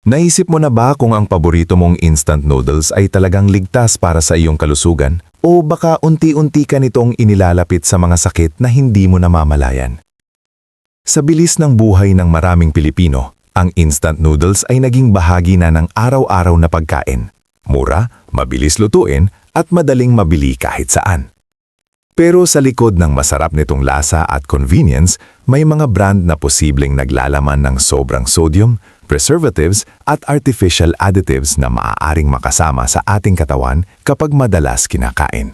Naisip mo na ba kung ang paborito mong instant noodles ay talagang ligtas para sa iyong kalusugan? O baka unti-unti ka nitong inilalapit sa mga sakit na hindi mo namamalayan? Sa bilis ng buhay ng maraming Pilipino, ang instant noodles ay naging bahagi na ng araw-araw na pagkain. Mura, mabilis lutuin, at madaling mabili kahit saan. Pero sa likod ng masarap nitong lasa at convenience, may mga brand na posibleng naglalaman ng sobrang sodium, preservatives at artificial additives na maaaring makasama sa ating katawan kapag madalas kinakain.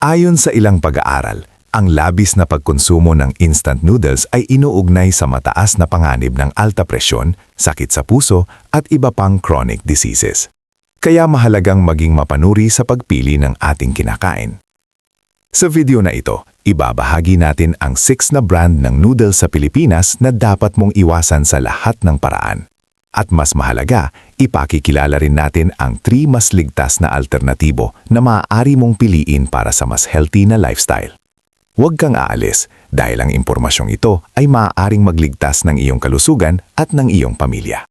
Ayon sa ilang pag-aaral, ang labis na pagkonsumo ng instant noodles ay inuugnay sa mataas na panganib ng alta presyon, sakit sa puso at iba pang chronic diseases. Kaya mahalagang maging mapanuri sa pagpili ng ating kinakain. Sa video na ito, ibabahagi natin ang 6 na brand ng noodles sa Pilipinas na dapat mong iwasan sa lahat ng paraan. At mas mahalaga, ipakikilala rin natin ang 3 mas ligtas na alternatibo na maaari mong piliin para sa mas healthy na lifestyle. Huwag kang aalis dahil ang impormasyong ito ay maaaring magligtas ng iyong kalusugan at ng iyong pamilya.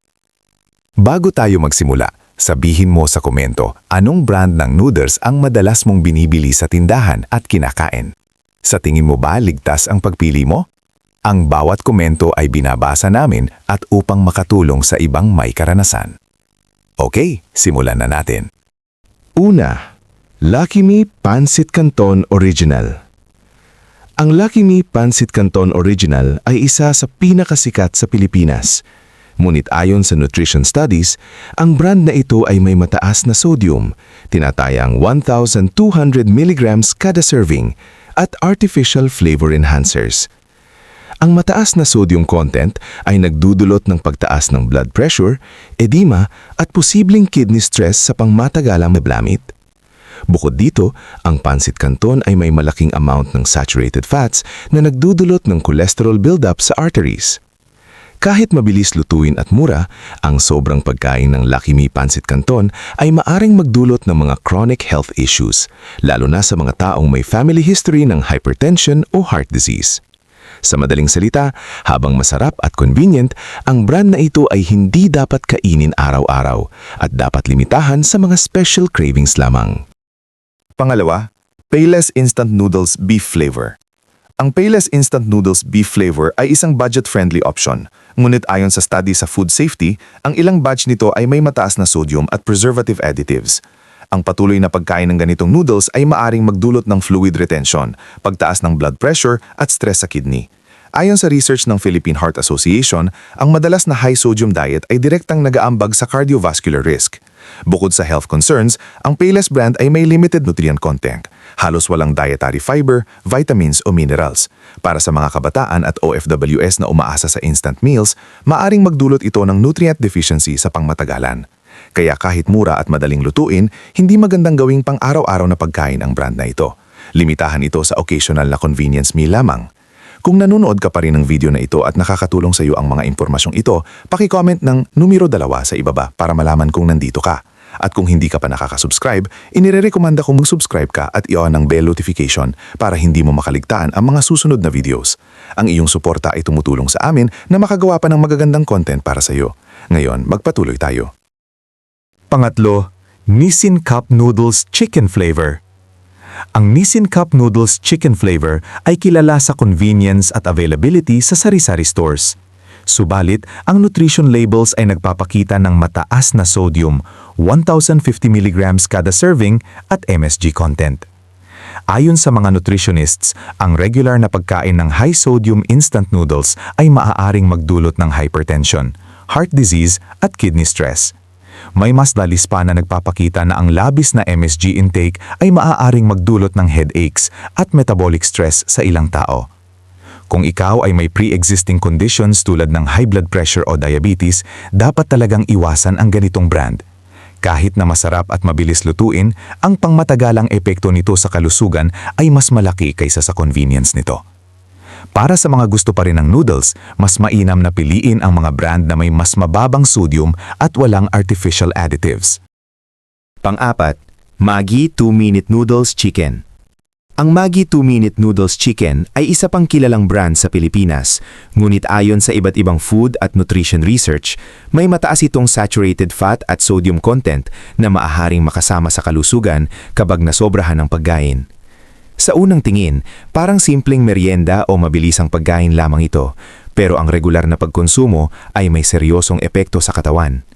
Bago tayo magsimula, sabihin mo sa komento anong brand ng noodles ang madalas mong binibili sa tindahan at kinakain. Sa tingin mo ba ligtas ang pagpili mo? Ang bawat komento ay binabasa namin at upang makatulong sa ibang may karanasan. Okay, simulan na natin. Una, Lucky Me Pancit Canton Original. Ang Lucky Me Pancit Canton Original ay isa sa pinakasikat sa Pilipinas. Ngunit ayon sa nutrition studies, ang brand na ito ay may mataas na sodium, tinatayang 1,200 mg kada serving, at artificial flavor enhancers. Ang mataas na sodium content ay nagdudulot ng pagtaas ng blood pressure, edema, at posibleng kidney stress sa pangmatagalang mablamit. Bukod dito, ang pancit canton ay may malaking amount ng saturated fats na nagdudulot ng cholesterol buildup sa arteries. Kahit mabilis lutuin at mura, ang sobrang pagkain ng Lucky Me Pancit Canton ay maaring magdulot ng mga chronic health issues, lalo na sa mga taong may family history ng hypertension o heart disease. Sa madaling salita, habang masarap at convenient, ang brand na ito ay hindi dapat kainin araw-araw at dapat limitahan sa mga special cravings lamang. Pangalawa, Payless Instant Noodles Beef Flavor. Ang Payless Instant Noodles Beef Flavor ay isang budget-friendly option. Ngunit ayon sa study sa food safety, ang ilang batch nito ay may mataas na sodium at preservative additives. Ang patuloy na pagkain ng ganitong noodles ay maaring magdulot ng fluid retention, pagtaas ng blood pressure at stress sa kidney. Ayon sa research ng Philippine Heart Association, ang madalas na high-sodium diet ay direktang nag-aambag sa cardiovascular risk. Bukod sa health concerns, ang Payless brand ay may limited nutrient content. Halos walang dietary fiber, vitamins o minerals. Para sa mga kabataan at OFWS na umaasa sa instant meals, maaring magdulot ito ng nutrient deficiency sa pangmatagalan. Kaya kahit mura at madaling lutuin, hindi magandang gawing pang-araw-araw na pagkain ang brand na ito. Limitahan ito sa occasional na convenience meal lamang. Kung nanonood ka pa rin ng video na ito at nakakatulong sa iyo ang mga impormasyong ito, paki-comment ng numero 2 sa ibaba para malaman kung nandito ka. At kung hindi ka pa nakaka-subscribe, inirerekomenda kong mag-subscribe ka at i-on ang bell notification para hindi mo makaligtaan ang mga susunod na videos. Ang iyong suporta ay tumutulong sa amin na makagawa pa ng magagandang content para sa iyo. Ngayon, magpatuloy tayo. Pangatlo, Nissin Cup Noodles Chicken Flavor. Ang Nissin Cup Noodles Chicken Flavor ay kilala sa convenience at availability sa sari-sari stores. Subalit, ang nutrition labels ay nagpapakita ng mataas na sodium, 1,050 mg kada serving at MSG content. Ayon sa mga nutritionists, ang regular na pagkain ng high-sodium instant noodles ay maaaring magdulot ng hypertension, heart disease at kidney stress. May mas dalis pa na nagpapakita na ang labis na MSG intake ay maaaring magdulot ng headaches at metabolic stress sa ilang tao. Kung ikaw ay may pre-existing conditions tulad ng high blood pressure o diabetes, dapat talagang iwasan ang ganitong brand. Kahit na masarap at mabilis lutuin, ang pangmatagalang epekto nito sa kalusugan ay mas malaki kaysa sa convenience nito. Para sa mga gusto pa rin ng noodles, mas mainam na piliin ang mga brand na may mas mababang sodium at walang artificial additives. Pang-apat, Maggi 2-Minute Noodles Chicken. Ang Maggi 2-Minute Noodles Chicken ay isa pang kilalang brand sa Pilipinas, ngunit ayon sa iba't ibang food at nutrition research, may mataas itong saturated fat at sodium content na maaaring makasama sa kalusugan kapag nasobrahan ng pagkain. Sa unang tingin, parang simpleng merienda o mabilisang pagkain lamang ito, pero ang regular na pagkonsumo ay may seryosong epekto sa katawan.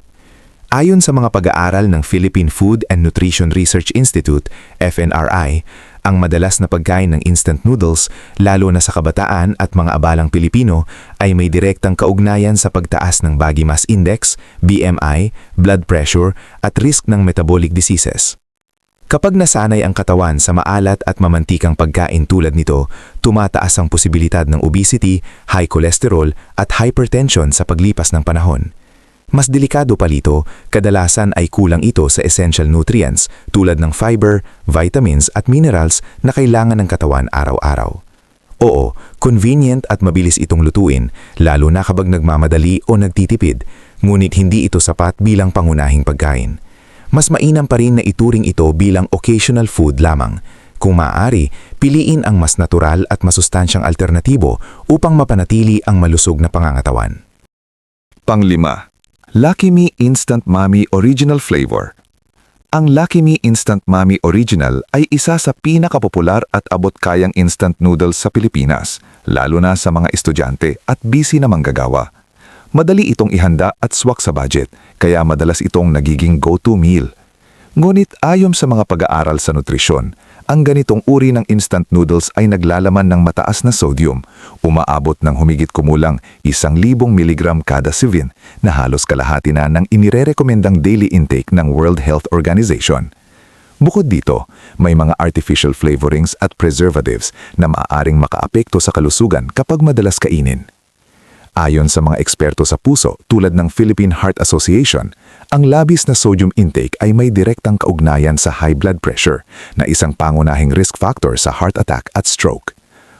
Ayon sa mga pag-aaral ng Philippine Food and Nutrition Research Institute, FNRI, ang madalas na pagkain ng instant noodles, lalo na sa kabataan at mga abalang Pilipino, ay may direktang kaugnayan sa pagtaas ng body mass index, BMI, blood pressure, at risk ng metabolic diseases. Kapag nasanay ang katawan sa maalat at mamantikang pagkain tulad nito, tumataas ang posibilidad ng obesity, high cholesterol, at hypertension sa paglipas ng panahon. Mas delikado pa rito, kadalasan ay kulang ito sa essential nutrients tulad ng fiber, vitamins at minerals na kailangan ng katawan araw-araw. Oo, convenient at mabilis itong lutuin, lalo na kapag nagmamadali o nagtitipid, ngunit hindi ito sapat bilang pangunahing pagkain. Mas mainam pa rin na ituring ito bilang occasional food lamang. Kung maaari, piliin ang mas natural at masustansyang alternatibo upang mapanatili ang malusog na pangangatawan. Pang-5. Lucky Me Instant Mami Original Flavor. Ang Lucky Me Instant Mami Original ay isa sa pinakapopular at abot-kayang instant noodles sa Pilipinas, lalo na sa mga estudyante at busy na manggagawa. Madali itong ihanda at swak sa budget, kaya madalas itong nagiging go-to meal. Ngunit ayon sa mga pag-aaral sa nutrisyon, ang ganitong uri ng instant noodles ay naglalaman ng mataas na sodium, umaabot ng humigit kumulang 1,000 mg kada serving na halos kalahati na ng inirerekomendang daily intake ng World Health Organization. Bukod dito, may mga artificial flavorings at preservatives na maaaring makaapekto sa kalusugan kapag madalas kainin. Ayon sa mga eksperto sa puso tulad ng Philippine Heart Association, ang labis na sodium intake ay may direktang kaugnayan sa high blood pressure na isang pangunahing risk factor sa heart attack at stroke.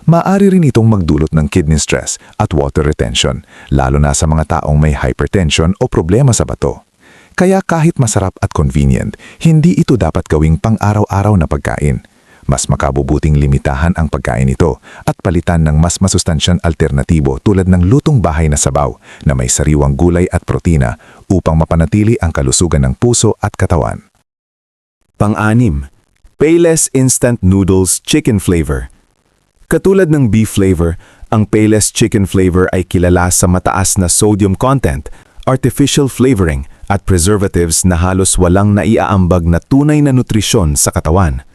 Maaari rin itong magdulot ng kidney stress at water retention, lalo na sa mga taong may hypertension o problema sa bato. Kaya kahit masarap at convenient, hindi ito dapat gawing pang-araw-araw na pagkain. Mas makabubuting limitahan ang pagkain ito at palitan ng mas masustansyang alternatibo tulad ng lutong bahay na sabaw na may sariwang gulay at protina upang mapanatili ang kalusugan ng puso at katawan. Pang-6. Payless Instant Noodles Chicken Flavor. Katulad ng beef flavor, ang Payless Chicken Flavor ay kilala sa mataas na sodium content, artificial flavoring at preservatives na halos walang naiaambag na tunay na nutrisyon sa katawan.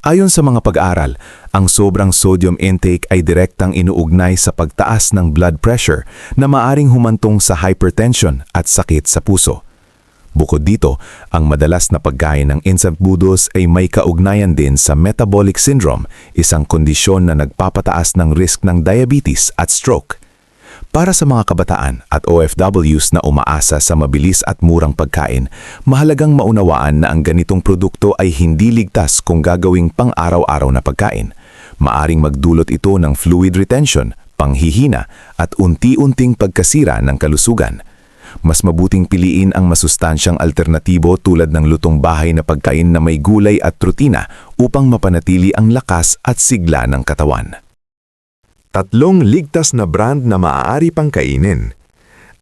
Ayon sa mga pag-aaral, ang sobrang sodium intake ay direktang inuugnay sa pagtaas ng blood pressure na maaring humantong sa hypertension at sakit sa puso. Bukod dito, ang madalas na pagkain ng instant noodles ay may kaugnayan din sa metabolic syndrome, isang kondisyon na nagpapataas ng risk ng diabetes at stroke. Para sa mga kabataan at OFWs na umaasa sa mabilis at murang pagkain, mahalagang maunawaan na ang ganitong produkto ay hindi ligtas kung gagawing pang-araw-araw na pagkain. Maaring magdulot ito ng fluid retention, panghihina at unti-unting pagkasira ng kalusugan. Mas mabuting piliin ang masustansyang alternatibo tulad ng lutong bahay na pagkain na may gulay at protina upang mapanatili ang lakas at sigla ng katawan. 3 ligtas na brand na maaari pang kainin.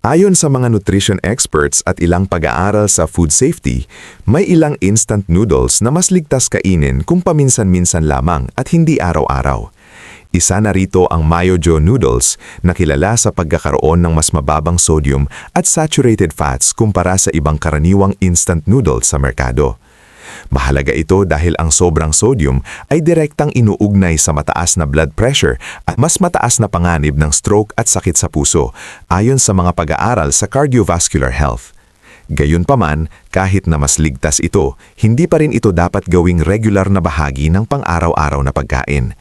Ayon sa mga nutrition experts at ilang pag-aaral sa food safety, may ilang instant noodles na mas ligtas kainin kung paminsan-minsan lamang at hindi araw-araw. Isa na rito ang Mayo-Jo noodles na kilala sa pagkakaroon ng mas mababang sodium at saturated fats kumpara sa ibang karaniwang instant noodles sa merkado. Mahalaga ito dahil ang sobrang sodium ay direktang inuugnay sa mataas na blood pressure at mas mataas na panganib ng stroke at sakit sa puso, ayon sa mga pag-aaral sa cardiovascular health. Gayunpaman, kahit na mas ligtas ito, hindi pa rin ito dapat gawing regular na bahagi ng pang-araw-araw na pagkain.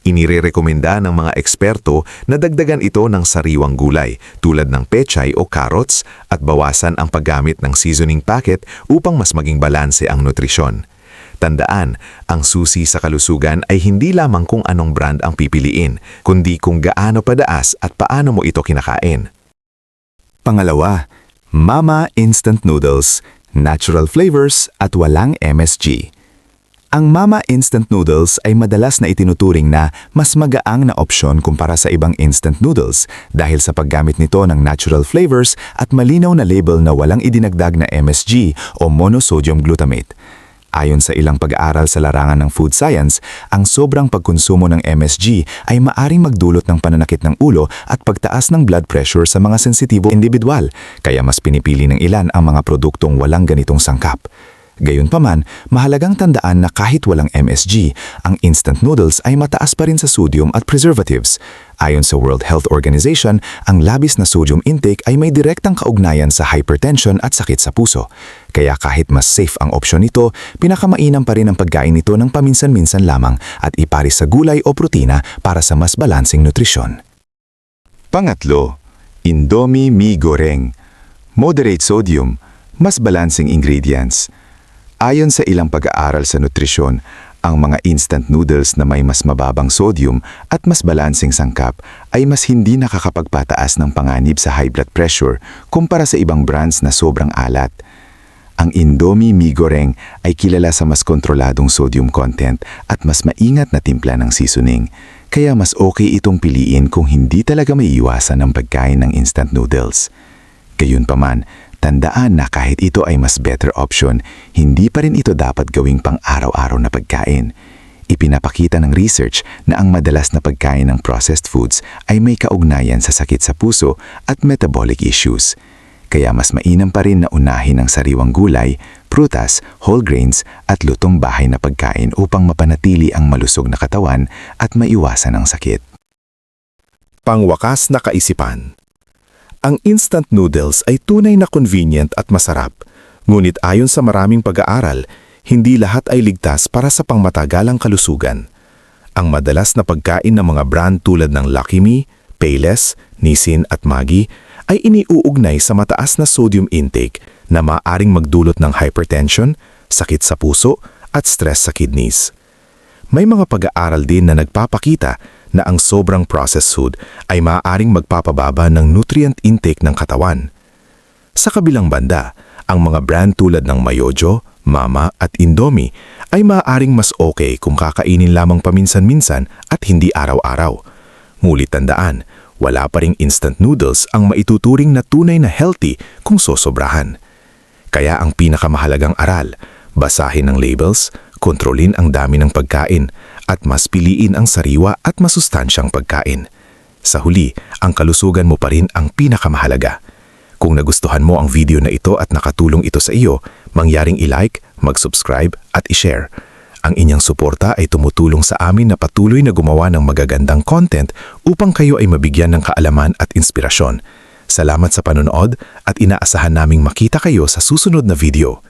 Inirerekomenda ng mga eksperto na dagdagan ito ng sariwang gulay tulad ng pechay o carrots at bawasan ang paggamit ng seasoning packet upang mas maging balanse ang nutrisyon. Tandaan, ang susi sa kalusugan ay hindi lamang kung anong brand ang pipiliin, kundi kung gaano padaas at paano mo ito kinakain. Pangalawa, Mama Instant Noodles, natural flavors at walang MSG. Ang Mama Instant Noodles ay madalas na itinuturing na mas magaang na opsyon kumpara sa ibang instant noodles dahil sa paggamit nito ng natural flavors at malinaw na label na walang idinagdag na MSG o monosodium glutamate. Ayon sa ilang pag-aaral sa larangan ng food science, ang sobrang pagkonsumo ng MSG ay maaring magdulot ng pananakit ng ulo at pagtaas ng blood pressure sa mga sensitibo individual, kaya mas pinipili ng ilan ang mga produktong walang ganitong sangkap. Gayunpaman, mahalagang tandaan na kahit walang MSG, ang instant noodles ay mataas pa rin sa sodium at preservatives. Ayon sa World Health Organization, ang labis na sodium intake ay may direktang kaugnayan sa hypertension at sakit sa puso. Kaya kahit mas safe ang opsyon nito, pinakamainam pa rin ang pagkain nito ng paminsan-minsan lamang at iparis sa gulay o protina para sa mas balansing nutrisyon. Pangatlo, Indomie Mi Goreng. Moderate sodium, mas balancing ingredients. Ayon sa ilang pag-aaral sa nutrisyon, ang mga instant noodles na may mas mababang sodium at mas balansing sangkap ay mas hindi nakakapagpataas ng panganib sa high blood pressure kumpara sa ibang brands na sobrang alat. Ang Indomie Mi Goreng ay kilala sa mas kontroladong sodium content at mas maingat na timpla ng seasoning, kaya mas okay itong piliin kung hindi talaga maiiwasan ang pagkain ng instant noodles. Gayunpaman, tandaan na kahit ito ay mas better option, hindi pa rin ito dapat gawing pang-araw-araw na pagkain. Ipinapakita ng research na ang madalas na pagkain ng processed foods ay may kaugnayan sa sakit sa puso at metabolic issues. Kaya mas mainam pa rin na unahin ang sariwang gulay, prutas, whole grains at lutong bahay na pagkain upang mapanatili ang malusog na katawan at maiwasan ang sakit. Pangwakas na kaisipan. Ang instant noodles ay tunay na convenient at masarap, ngunit ayon sa maraming pag-aaral, hindi lahat ay ligtas para sa pangmatagalang kalusugan. Ang madalas na pagkain ng mga brand tulad ng Lucky Me, Payless, Nissin at Maggi ay iniuugnay sa mataas na sodium intake na maaaring magdulot ng hypertension, sakit sa puso at stress sa kidneys. May mga pag-aaral din na nagpapakita na ang sobrang processed food ay maaaring magpapababa ng nutrient intake ng katawan. Sa kabilang banda, ang mga brand tulad ng Mayojo, Mama at Indomie ay maaaring mas okay kung kakainin lamang paminsan-minsan at hindi araw-araw. Ngunit tandaan, wala pa ring instant noodles ang maituturing na tunay na healthy kung sosobrahan. Kaya ang pinakamahalagang aral, basahin ang labels, kontrolin ang dami ng pagkain, at mas piliin ang sariwa at masustansyang pagkain. Sa huli, ang kalusugan mo pa rin ang pinakamahalaga. Kung nagustuhan mo ang video na ito at nakatulong ito sa iyo, mangyaring i-like, mag-subscribe at i-share. Ang inyong suporta ay tumutulong sa amin na patuloy na gumawa ng magagandang content upang kayo ay mabigyan ng kaalaman at inspirasyon. Salamat sa panonood at inaasahan naming makita kayo sa susunod na video.